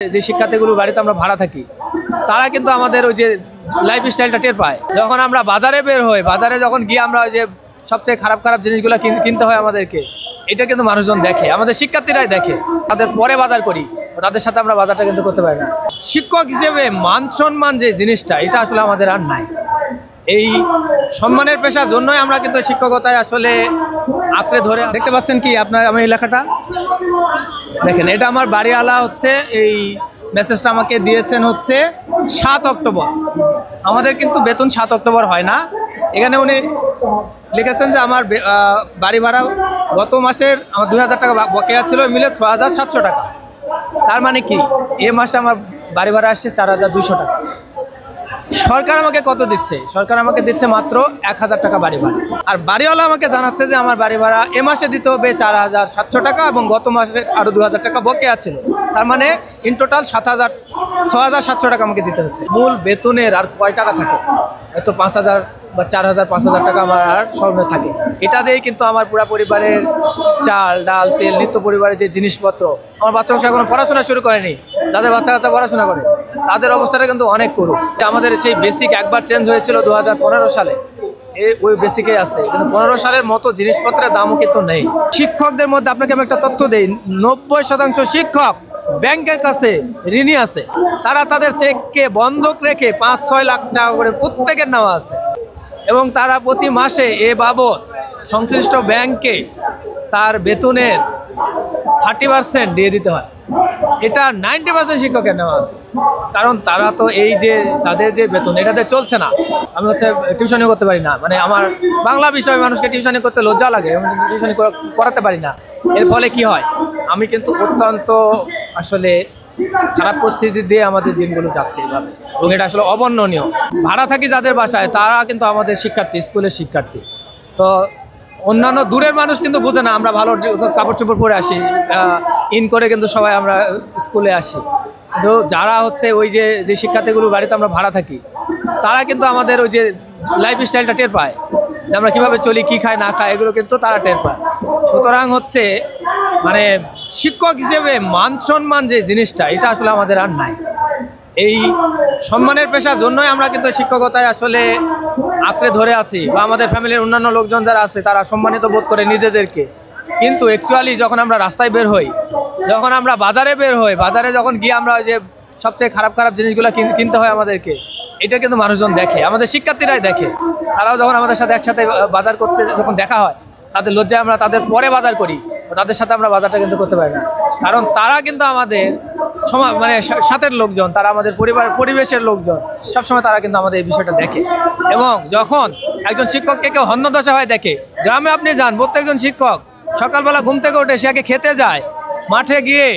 যে শিক্ষার্থীগুলো বাড়িতে আমরা ভাড়া থাকি তারা কিন্তু আমাদের ওই যে লাইফ স্টাইলটা টের পায়। যখন আমরা বাজারে বের হই, বাজারে যখন গিয়ে আমরা ওই যে সবচেয়ে খারাপ খারাপ জিনিসগুলো কিনতে হয় আমাদেরকে, এটা কিন্তু মানুষজন দেখে, আমাদের শিক্ষার্থীরাই দেখে। তাদের পরে বাজার করি, তাদের সাথে আমরা বাজারটা কিন্তু করতে পারি না। শিক্ষক হিসেবে মান সম্মান যে জিনিসটা, এটা আসলে আমাদের আর নাই। এই সম্মানের পেশার জন্যই আমরা কিন্তু শিক্ষকতায় আসলে আঁকড়ে ধরে। দেখতে পাচ্ছেন কি আপনার আমার এই লেখাটা দেখেন, এটা আমার বাড়িওয়ালা হচ্ছে এই মেসেজটা আমাকে দিয়েছেন হচ্ছে 7 অক্টোবর। আমাদের কিন্তু বেতন 7 অক্টোবর হয় না। এখানে উনি লিখেছেন যে আমার বাড়ি ভাড়া গত মাসের আমার 2000 টাকা বকেয়া ছিল, মিলে 6700 টাকা। তার মানে কি এ মাসে আমার বাড়ি ভাড়া আসছে 4200 টাকা। সরকার আমাকে কত দিচ্ছে? সরকার আমাকে দিচ্ছে মাত্র 1000 টাকা বাড়ি ভাড়া। আর বাড়িওয়ালা আমাকে জানাচ্ছে যে আমার বাড়ি ভাড়া এ মাসে দিতে হবে 4700 টাকা এবং গত মাসে আরও 2000 টাকা বকেয়া ছিল। তার মানে ইন টোটাল 6700 টাকা আমাকে দিতে হচ্ছে। মূল বেতনের আর কয় টাকা থাকে? হয়তো 5000 বা 4000 5000 টাকা আমার আর স্বর্ণে থাকে। এটা দিয়েই কিন্তু আমার পুরো পরিবারের চাল ডাল তেল নিত্য পরিবারের যে জিনিসপত্র, আমার বাচ্চা বাচ্চা এখনো পড়াশোনা শুরু করেনি, যাদের বাচ্চা কাচ্চা পড়াশোনা করে তাদের অবস্থাটা কিন্তু অনেক করুন। আমাদের সেই বেসিক একবার চেঞ্জ হয়েছিল 2015 সালে, ওই বেসিকে আছে, কিন্তু 15 সালের মতো জিনিসপত্রের দামও কিন্তু নেই। শিক্ষকদের মধ্যে আপনাকে আমি একটা তথ্য দিই, 90% শিক্ষক ব্যাংকের কাছে ঋণী আছে। তারা তাদের চেককে বন্ধক রেখে 5-6 লাখ টাকা করে প্রত্যেকের নেওয়া আছে এবং তারা প্রতি মাসে এ বাবদ সংশ্লিষ্ট ব্যাংকে তার বেতনের 30% দিয়ে দিতে হয়। এটা 90% শিক্ষকের নেওয়া আছে, কারণ তারা তো এই যে তাদের যে বেতন এটাতে চলছে না। আমি হচ্ছে টিউশনি করতে পারি না, মানে আমার বাংলা বিষয়ে মানুষকে টিউশনি করতে লজ্জা লাগে, টিউশনি করাতে পারি না। এর ফলে কি হয়, আমি কিন্তু অত্যন্ত আসলে খারাপ পরিস্থিতি দিয়ে আমাদের দিনগুলো যাচ্ছে এভাবে, এবং এটা আসলে অবর্ণনীয়। ভাড়া থাকি যাদের বাসায়, তারা কিন্তু আমাদের শিক্ষার্থী, স্কুলের শিক্ষার্থী। তো অন্যান্য দূরের মানুষ কিন্তু বোঝে না, আমরা ভালো কাপড় চোপড় পরে আসি, ইন করে কিন্তু সবাই আমরা স্কুলে আসি। কিন্তু যারা হচ্ছে ওই যে শিক্ষার্থীগুলো বাড়িতে আমরা ভাড়া থাকি, তারা কিন্তু আমাদের ওই যে লাইফ স্টাইলটা টের পায়, যে আমরা কীভাবে চলি, কী খাই না খাই, এগুলো কিন্তু তারা টের পায়। সুতরাং হচ্ছে মানে শিক্ষক হিসেবে মান সম্মান যে জিনিসটা, এটা আসলে আমাদের আর নাই। এই সম্মানের পেশার জন্যই আমরা কিন্তু শিক্ষকতায় আসলে আঁকড়ে ধরে আছি, বা আমাদের ফ্যামিলির অন্যান্য লোকজন যারা আছে তারা সম্মানিত বোধ করে নিজেদেরকে। কিন্তু অ্যাকচুয়ালি যখন আমরা রাস্তায় বের হই, যখন আমরা বাজারে বের হই, বাজারে যখন গিয়ে আমরা যে সবচেয়ে খারাপ খারাপ জিনিসগুলো কিনতে হয় আমাদেরকে, এটা কিন্তু মানুষজন দেখে, আমাদের শিক্ষার্থীরাই দেখে। তারাও যখন আমাদের সাথে একসাথে বাজার করতে যখন দেখা হয়, তাদের লজ্জায় আমরা তাদের পরে বাজার করি, তাদের সাথে আমরা বাজারটা কিন্তু করতে পারি না। কারণ তারা কিন্তু আমাদের মানে সাথের লোকজন, তারা আমাদের পরিবেশের লোকজন, সবসময় তারা কিন্তু আমাদের এই বিষয়টা দেখে। এবং যখন একজন শিক্ষককে কেউ হন্যদশা হয় দেখে, গ্রামে আপনি যান, প্রত্যেকজন শিক্ষক সকালবেলা ঘুম থেকে উঠে সে আগে খেতে যায়, মাঠে গিয়ে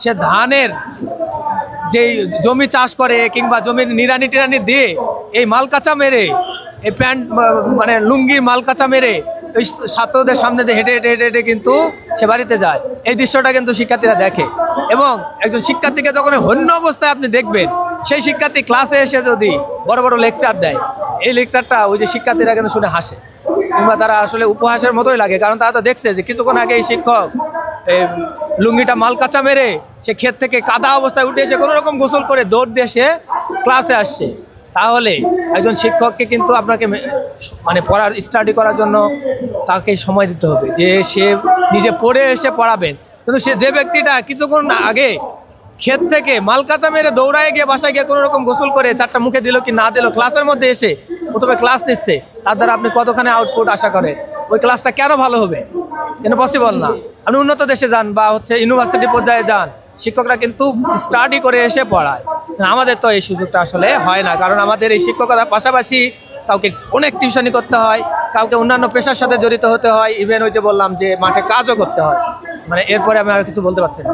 সে ধানের যেই জমি চাষ করে কিংবা জমির নিড়ানি টিরানি দিয়ে এই মালকাচা মেরে, এই প্যান্ট মানে লুঙ্গির মালকাচা মেরে ওই ছাত্রদের সামনে দিয়ে হেঁটে হেঁটে হেঁটে হেঁটে কিন্তু সে বাড়িতে যায়। এই দৃশ্যটা কিন্তু শিক্ষার্থীরা দেখে। এবং একজন শিক্ষার্থীকে যখন হন্য অবস্থায় আপনি দেখবেন, সেই শিক্ষার্থী ক্লাসে এসে যদি বড় বড় লেকচার দেয়, এই লেকচারটা ওই যে শিক্ষার্থীরা কিন্তু শুনে হাসে, কিংবা তারা আসলে উপহাসের মতোই লাগে। কারণ তারা তো দেখছে যে কিছুক্ষণ আগে এই শিক্ষক এই লুঙ্গিটা মালকাচা মেরে সে ক্ষেত থেকে কাদা অবস্থায় উঠে এসে কোনো রকম গোসল করে দৌড় দিয়ে সে ক্লাসে আসছে। তাহলে একজন শিক্ষককে কিন্তু আপনাকে মানে পড়ার স্টাডি করার জন্য তাকে সময় দিতে হবে, যে সে নিজে পড়ে এসে পড়াবেন। কিন্তু সে যে ব্যক্তিটা কিছুক্ষণ আগে ক্ষেত থেকে মালকাচা মেরে দৌড়ায় গিয়ে বাসায় গিয়ে কোনো রকম গোসল করে চারটা মুখে দিল কি না দিল, ক্লাসের মধ্যে এসে প্রথমে ক্লাস নিচ্ছে, তার দ্বারা আপনি কতখানি আউটপুট আশা করেন? ওই ক্লাসটা কেন ভালো হবে? কেন পসিবল না? আপনি উন্নত দেশে যান বা হচ্ছে ইউনিভার্সিটি পর্যায়ে যান, শিক্ষকরা কিন্তু স্টাডি করে এসে পড়ায়। আমাদের তো এই সুযোগটা আসলে হয় না, কারণ আমাদের এই শিক্ষকতার পাশাপাশি কাউকে অনেক টিউশনি করতে হয়, কাউকে অন্যান্য পেশার সাথে জড়িত হতে হয়, ইভেন ওই যে বললাম যে মাঠে কাজও করতে হয়। মানে এরপরে আমি আর কিছু বলতে পারছি না।